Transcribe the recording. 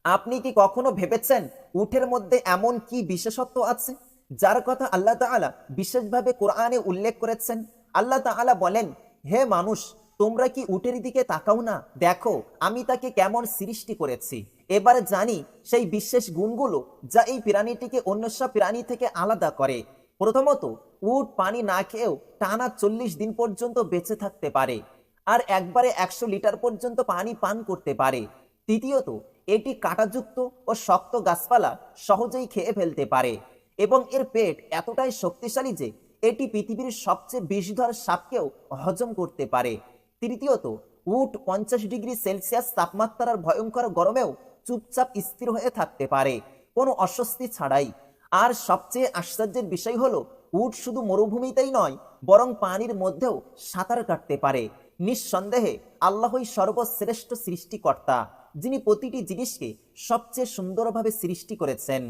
আপনি কি কখনো ভেবেছেন উটের মধ্যে এমন কি বিশেষত্ব আছে যার কথা আল্লাহ তাআলা বিশেষভাবে কোরআনে উল্লেখ করেছেন? আল্লাহ তাআলা বলেন, হে মানুষ, তোমরা কি উটের দিকে তাকাও না? দেখো আমি তাকে কেমন সৃষ্টি করেছি। এবার জানি সেই বিশেষ গুণগুলো যা এই প্রাণীটিকে অন্য সব প্রাণী থেকে আলাদা করে। প্রথমত, উট পানি না খেয়েও টানা 40 দিন পর্যন্ত বেঁচে থাকতে পারে, আর একবারে 100 লিটার পর্যন্ত পানি পান করতে পারে। তৃতীয়ত, এটি কাঁটাযুক্ত ও শক্ত গাছপালা সহজেই খেয়ে ফেলতে পারে, এবং এর পেট এতটাই শক্তিশালী যে এটি পৃথিবীর সবচেয়ে বিষধর সাপকেও হজম করতে পারে। তৃতীয়ত, উট 50 ডিগ্রি সেলসিয়াস তাপমাত্রার ভয়ঙ্কর গরমেও চুপচাপ স্থির হয়ে থাকতে পারে, কোনো অস্বস্তি ছাড়াই। আর সবচেয়ে আশ্চর্যের বিষয় হলো, উট শুধু মরুভূমিতেই নয়, বরং পানির মধ্যেও সাঁতার কাটতে পারে। নিঃসন্দেহে আল্লাহই সর্বশ্রেষ্ঠ সৃষ্টিকর্তা, যিনি প্রতিটি জিনিসকে সবচেয়ে সুন্দরভাবে সৃষ্টি করেছেন।